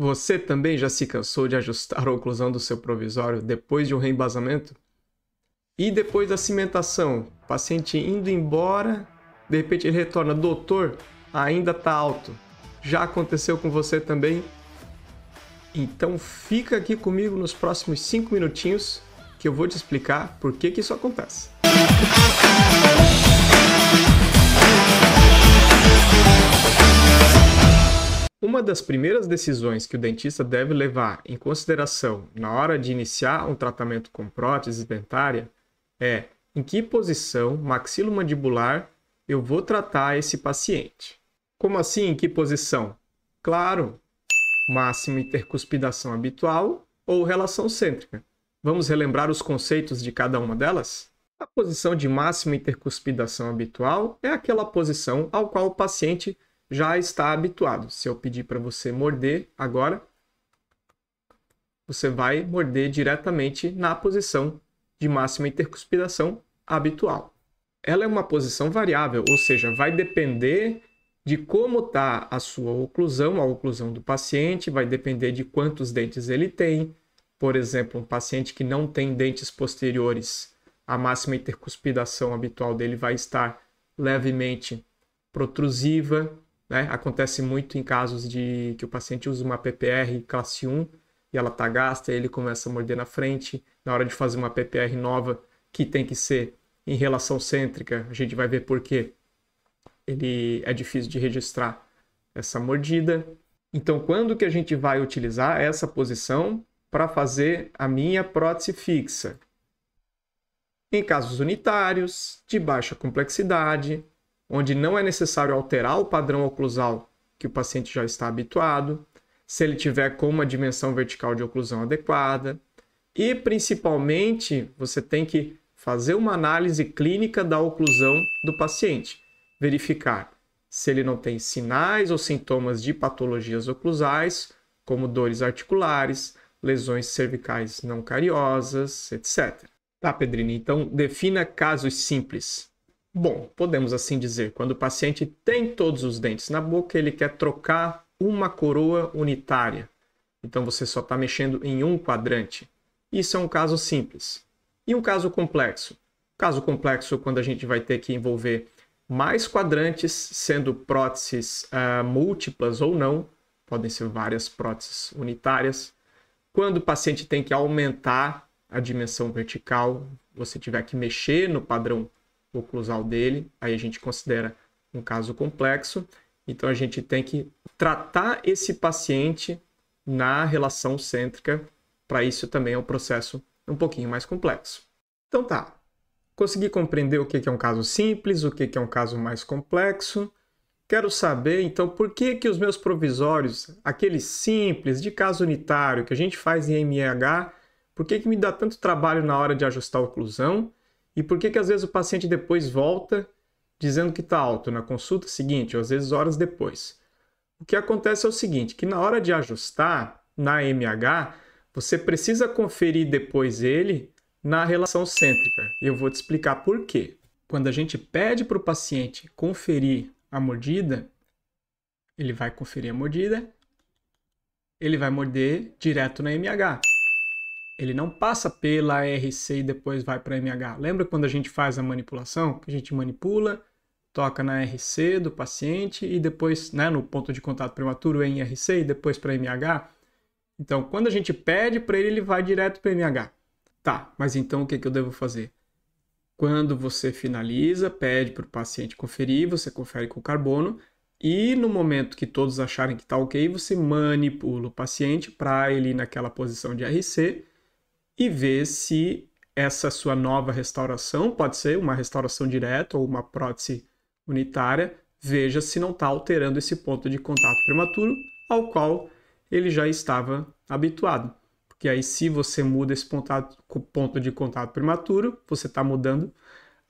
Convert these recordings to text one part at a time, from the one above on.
Você também já se cansou de ajustar a oclusão do seu provisório depois de um reembasamento? E depois da cimentação, o paciente indo embora, de repente ele retorna, doutor, ainda está alto. Já aconteceu com você também? Então fica aqui comigo nos próximos 5 minutinhos que eu vou te explicar por que isso acontece. Uma das primeiras decisões que o dentista deve levar em consideração na hora de iniciar um tratamento com prótese dentária é em que posição maxilomandibular eu vou tratar esse paciente. Como assim, em que posição? Claro, máxima intercuspidação habitual ou relação cêntrica. Vamos relembrar os conceitos de cada uma delas? A posição de máxima intercuspidação habitual é aquela posição ao qual o paciente já está habituado. Se eu pedir para você morder agora, você vai morder diretamente na posição de máxima intercuspidação habitual. Ela é uma posição variável, ou seja, vai depender de como está a sua oclusão, a oclusão do paciente, vai depender de quantos dentes ele tem. Por exemplo, um paciente que não tem dentes posteriores, a máxima intercuspidação habitual dele vai estar levemente protrusiva, né? Acontece muito em casos de que o paciente usa uma PPR classe 1 e ela está gasta e ele começa a morder na frente. Na hora de fazer uma PPR nova, que tem que ser em relação cêntrica, a gente vai ver por que ele é difícil de registrar essa mordida. Então, quando que a gente vai utilizar essa posição para fazer a minha prótese fixa? Em casos unitários, de baixa complexidade, onde não é necessário alterar o padrão oclusal que o paciente já está habituado, se ele tiver com uma dimensão vertical de oclusão adequada, e principalmente você tem que fazer uma análise clínica da oclusão do paciente, verificar se ele não tem sinais ou sintomas de patologias oclusais, como dores articulares, lesões cervicais não cariosas, etc. Tá, Pedrini? Então defina casos simples. Bom, podemos assim dizer, quando o paciente tem todos os dentes na boca, ele quer trocar uma coroa unitária. Então você só está mexendo em um quadrante. Isso é um caso simples. E um caso complexo? Caso complexo, quando a gente vai ter que envolver mais quadrantes, sendo próteses múltiplas ou não, podem ser várias próteses unitárias. Quando o paciente tem que aumentar a dimensão vertical, você tiver que mexer no padrão oclusal dele, aí a gente considera um caso complexo. Então a gente tem que tratar esse paciente na relação cêntrica. Para isso também é um processo um pouquinho mais complexo. Então tá, consegui compreender o que é um caso simples, o que é um caso mais complexo. Quero saber então por que os meus provisórios, aqueles simples de caso unitário que a gente faz em MEH, por que me dá tanto trabalho na hora de ajustar a oclusão? E por que às vezes o paciente depois volta dizendo que está alto na consulta seguinte, ou às vezes horas depois? O que acontece é o seguinte, que na hora de ajustar na MEH, você precisa conferir depois ele na relação cêntrica. E eu vou te explicar por quê. Quando a gente pede para o paciente conferir a mordida, ele vai conferir a mordida, ele vai morder direto na MEH. Ele não passa pela RC e depois vai para a MEH. Lembra quando a gente faz a manipulação? Que a gente manipula, toca na RC do paciente e depois, né, no ponto de contato prematuro em RC e depois para a MEH? Então, quando a gente pede para ele, ele vai direto para a MEH. Tá, mas então o que eu devo fazer? Quando você finaliza, pede para o paciente conferir, você confere com o carbono e no momento que todos acharem que está ok, você manipula o paciente para ele ir naquela posição de RC e ver se essa sua nova restauração, pode ser uma restauração direta ou uma prótese unitária, veja se não está alterando esse ponto de contato prematuro ao qual ele já estava habituado. Porque aí se você muda esse ponto de contato prematuro, você está mudando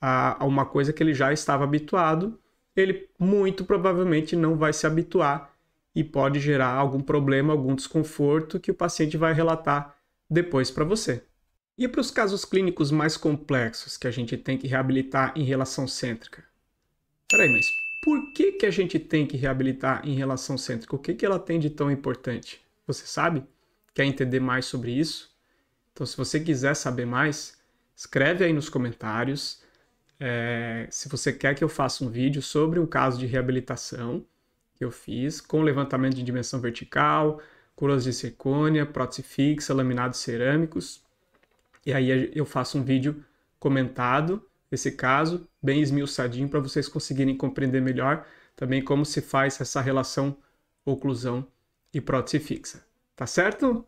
a uma coisa que ele já estava habituado, ele muito provavelmente não vai se habituar e pode gerar algum problema, algum desconforto que o paciente vai relatar depois para você. E para os casos clínicos mais complexos que a gente tem que reabilitar em relação cêntrica? Peraí, mas por que a gente tem que reabilitar em relação cêntrica? O que ela tem de tão importante? você sabe? Quer entender mais sobre isso? Então, se você quiser saber mais, escreve aí nos comentários. Se você quer que eu faça um vídeo sobre um caso de reabilitação que eu fiz, com levantamento de dimensão vertical, curas de zircônia, prótese fixa, laminados cerâmicos. E aí eu faço um vídeo comentado desse caso, bem esmiuçadinho, para vocês conseguirem compreender melhor também como se faz essa relação oclusão e prótese fixa. Tá certo?